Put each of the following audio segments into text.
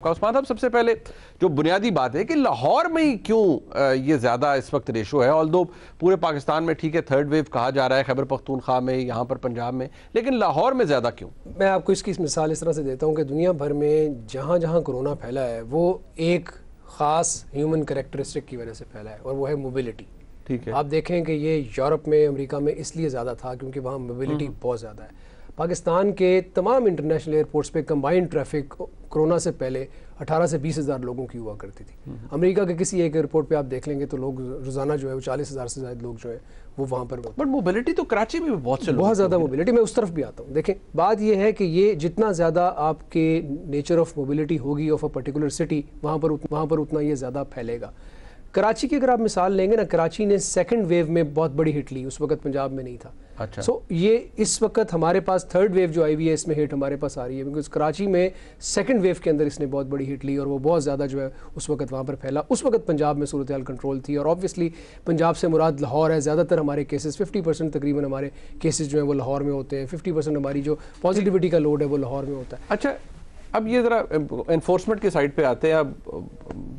عثمان صاحب، سب سے پہلے جو بنیادی بات ہے کہ لاہور میں ہی کیوں یہ زیادہ اس وقت ریشو ہے؟ آلدو پورے پاکستان میں ٹھیک ہے تھرڈ ویو کہا جا رہا ہے، خیبر پختونخوا میں، یہاں پر پنجاب میں، لیکن لاہور میں زیادہ کیوں؟ میں آپ کو اس کی مثال اس طرح سے دیتا ہوں کہ دنیا بھر میں جہاں جہاں کرونا پھیلا ہے وہ ایک خاص ہیومن کریکٹرسٹک کی وجہ سے پھیلا ہے، اور وہ ہے موبلٹی. ٹھیک ہے، آپ دیکھیں کہ یہ یورپ میں، امریکہ میں اس لیے زیادہ تھا کیونکہ وہاں موبلٹی بہت زیادہ ہے. پاکستان کے تمام انٹرنیشنل ایئرپورٹس پہ کمبائنڈ ٹریفک کرونا سے پہلے 18 سے 20 ہزار لوگوں کی ہوا کرتی تھی. امریکہ کے کسی ایک ایئرپورٹ پہ آپ دیکھ لیں گے تو لوگ روزانہ جو ہے وہ 40 ہزار سے زائد لوگ جو ہیں وہ وہاں پر ہوتے ہیں. بٹ موبلٹی تو کراچی میں بھی بہت زیادہ موبلٹی. میں اس طرف بھی آتا ہوں. دیکھیں بات یہ ہے کہ یہ جتنا زیادہ آپ کے نیچر آف موبلٹی ہوگی آف اے پرٹیکولر سٹی، وہاں پر اتنا یہ زیادہ پھیلے گا. کراچی کی اگر آپ مثال لیں گے نا، کراچی نے سیکنڈ ویو میں بہت بڑی ہٹ لی، اس وقت پنجاب میں نہیں تھا. اچھا، سو یہ اس وقت ہمارے پاس تھرڈ ویو جو آئی ہوئی ہے، اس میں ہٹ ہمارے پاس آ رہی ہے کیونکہ کراچی میں سیکنڈ ویو کے اندر اس نے بہت بڑی ہٹ لی اور وہ بہت زیادہ جو ہے اس وقت وہاں پر پھیلا. اس وقت پنجاب میں صورتحال کنٹرول تھی، اور آبویسلی پنجاب سے مراد لاہور ہے. زیادہ تر ہمارے کیسز 50% تقریباً ہمارے کیسز جو ہیں وہ لاہور میں ہوتے ہیں. 50% ہماری جو پازیٹیوٹی کا لوڈ ہے وہ لاہور میں ہوتا ہے. اچھا، اب یہ ذرا انفورسمنٹ کی سائڈ پہ آتے ہیں. اب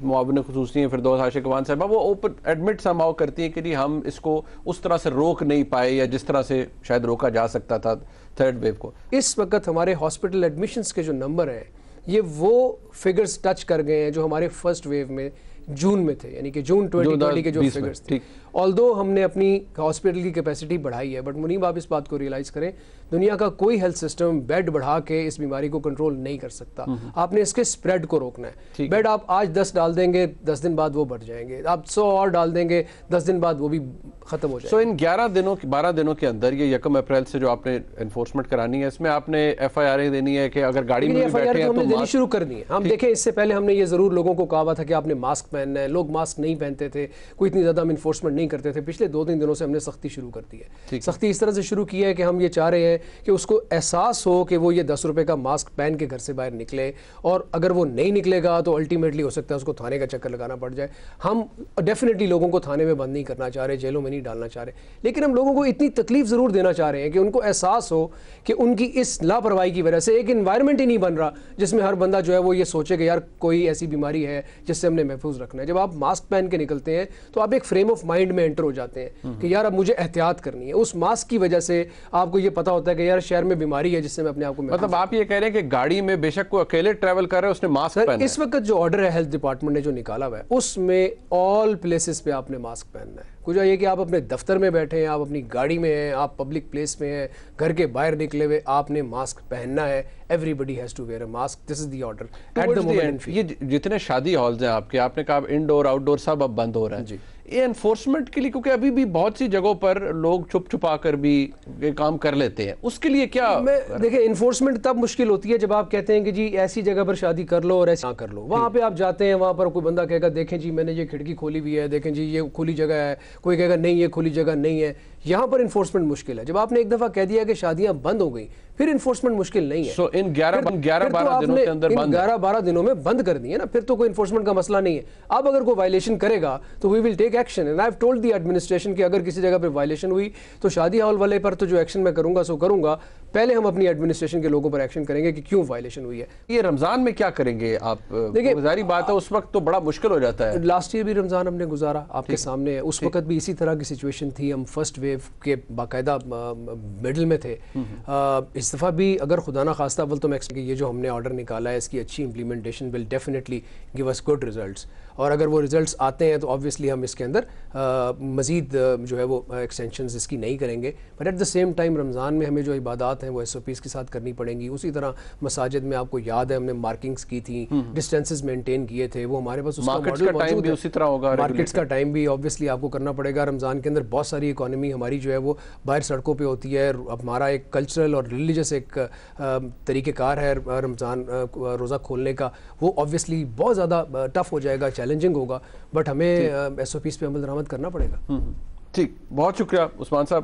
معاون خصوصی ہیں فردوس عاشق وان صاحبہ، وہ اوپن ایڈمٹ سماؤ کرتی ہیں کہ جی ہم اس کو اس طرح سے روک نہیں پائے یا جس طرح سے شاید روکا جا سکتا تھا تھرڈ ویو کو. اس وقت ہمارے ہاسپٹل ایڈمیشنز کے جو نمبر ہیں یہ وہ فگرز ٹچ کر گئے ہیں جو ہمارے فرسٹ ویو میں جون میں تھے، یعنی کہ جون 2020 کے جو فگرز تھے. آلدو ہم نے اپنی ہاسپٹل کی کیپیسٹی بڑھائی ہے، بٹ منیب آپ اس بات کو ریئلائز کریں، دنیا کا کوئی ہیلتھ سسٹم بیڈ بڑھا کے اس بیماری کو کنٹرول نہیں کر سکتا. آپ نے اس کے سپریڈ کو روکنا ہے. بیڈ آپ آج 10 ڈال دیں گے، 10 دن بعد وہ بڑھ جائیں گے. آپ 100 اور ڈال دیں گے، 10 دن بعد وہ بھی ختم ہو جائے گا. ان 12 دنوں کے اندر یہ 1 اپریل سے جو آپ نے انفورسمنٹ کرانی ہے، اس میں آپ نے ایف آئی آر دینی ہے کہ اگر گاڑی میں بیٹھے ہیں تو دینی شروع کرنی ہے. ہم دیکھیں اس سے پہلے ہم نے یہ ضرور لوگوں کو کہا ہوا تھا کہ آپ نے ماسک پہننا ہے. لوگ ماسک نہیں پہنتے تھے، کوئی اتنی زیادہ ہم انفورسمنٹ نہیں کرتے تھے. پچھلے 2-3 دنوں سے ہم نے سختی شروع کر دی ہے. سختی اس طرح سے شروع کی ہے کہ ہم یہ چاہ رہے ہیں کہ اس کو احساس ہو کہ وہ یہ 10 روپے کا ماسک پہن کے گھر سے باہر نکلے، اور اگر وہ نہیں نکلے گا تو الٹیمیٹلی ہو سکتا ہے اس کو تھانے کا چکر لگانا پڑ جائے. ہم ڈیفینیٹلی لوگوں کو تھانے میں بند نہیں کرنا چاہ رہے، جیلوں میں نہیں ڈالنا چاہ رہے، لیکن ہم لوگوں کو اتنی تکلیف ضرور دینا چاہ رہے ہیں کہ ان کو احساس ہو کہ ان کی اس لاپرواہی کی وجہ سے ایک انوائرمنٹ ہی نہیں بن رہا جس میں ہر بندہ جو ہے وہ یہ سوچے کہ یار کوئی ایسی بیماری ہے جس سے ہم نے محفوظ رکھنا ہے. جب آپ ماسک پہن کے نکلتے ہیں تو آپ ایک فریم آف مائنڈ میں انٹر ہو جاتے ہیں کہ یار اب مجھے احتیاط کرنی ہے. اس ماسک کی وجہ سے آپ کو یہ پتا ہوتا ہے کہ یار شہر میں بیماری ہے جس سے میں اپنے آپ کو مطلب آپ یہ کہہ رہے ہیں کہ گاڑی میں بے شک کوئی اکیلے ٹریول کر رہا ہے، اس نے ماسک پہنا ہے. اس وقت جو آرڈر ہے ہیلتھ ڈپارٹمنٹ نے جو نکالا ہوا ہے اس میں آل پلیسز پہ آپ نے ماسک پہننا ہے. کچھ یہ کہ آپ اپنے دفتر میں بیٹھے ہیں، آپ اپنی گاڑی میں ہیں، آپ پبلک پلیس میں ہیں، گھر کے باہر نکلے ہوئے، آپ نے ماسک پہننا ہے. Everybody has to wear a mask. This is the order. At the moment. یہ جتنے شادی ہالز ہیں آپ کے، آپ نے کہا انڈور آؤٹ ڈور سب اب بند ہو رہا ہے. یہ انفورسمنٹ کے لیے، کیونکہ ابھی بھی بہت سی جگہوں پر لوگ چھپ چھپا کر بھی یہ کام کر لیتے ہیں، اس کے لیے کیا؟ دیکھیں انفورسمنٹ تب مشکل ہوتی ہے جب آپ کہتے ہیں کہ جی ایسی جگہ پر شادی کر لو اور ایسا نہ کر لو. وہاں پہ آپ جاتے ہیں، وہاں پر کوئی بندہ کہے گا دیکھیں جی میں نے یہ کھڑکی کھولی ہوئی ہے، دیکھیں جی یہ کھلی جگہ ہے. کوئی کہے گا نہیں یہ کھلی جگہ نہیں ہے. یہاں پر انفورسمنٹ مشکل ہے. جب آپ نے ایک دفعہ کہہ دیا کہ شادیاں بند ہو گئی، پھر انفورسمنٹ مشکل نہیں ہے. سو ان 11-12 دنوں کے اندر 11-12 دنوں میں بند کر دی ہے نا، پھر تو کوئی انفورسمنٹ کا مسئلہ نہیں ہے. اب اگر کوئی وائلیشن کرے گا تو we will take action. And I have told the administration کہ اگر کسی جگہ پہ وائلیشن ہوئی تو شادی ہال والے پر تو جو ایکشن میں کروں گا سو کروں گا. پہلے ہم اپنی ایڈمنسٹریشن کے لوگوں پر ایکشن کریں گے کہ کیوں وائلیشن ہوئی ہے. یہ رمضان میں کیا کریں گے آپ؟ دیکھیں ظاہری بات ہے اس وقت تو بڑا مشکل ہو جاتا ہے. لاسٹ ایئر بھی رمضان ہم نے گزارا آپ کے سامنے ہے. اس وقت بھی اسی طرح کی سچویشن تھی. ہم فرسٹ ویو کے باقاعدہ مڈل میں تھے. اس دفعہ بھی اگر خدا نہ خواستہ اول تو میں یہ جو ہم نے آرڈر نکالا ہے اس کی اچھی implementation will definitely give us good results. اور اگر وہ ریزلٹس آتے ہیں تو آبویسلی ہم اس کے اندر مزید جو ہے وہ ایکسٹینشنز اس کی نہیں کریں گے. But at the same time Ramzan میں ہمیں جو عبادات ہیں وہ SOPs کے ساتھ کرنی پڑیں گی. اسی طرح مساجد میں آپ کو یاد ہے ہم نے مارکنگز کی تھیں، ڈسٹینسز مینٹین کیے تھے، وہ ہمارے پاس اس کا ماڈل موجود ہے. اسی طرح ہوگا مارکیٹس کا ٹائم بھی آبویسلی آپ کو کرنا پڑے گا. رمضان کے اندر بہت ساری اکانومی ہماری جو ہے وہ باہر سڑکوں پہ ہوتی ہے. ہمارا ایک کلچرل اور ریلیجس ایک طریقہ کار ہے رمضان روزہ کھولنے کا، وہ آبویسلی بہت زیادہ ٹف ہو جائے گا، چیلنجنگ ہوگا. بٹ ہمیں SOPs پہ عمل درآمد کرنا پڑے گا. ٹھیک، بہت شکریہ عثمان صاحب.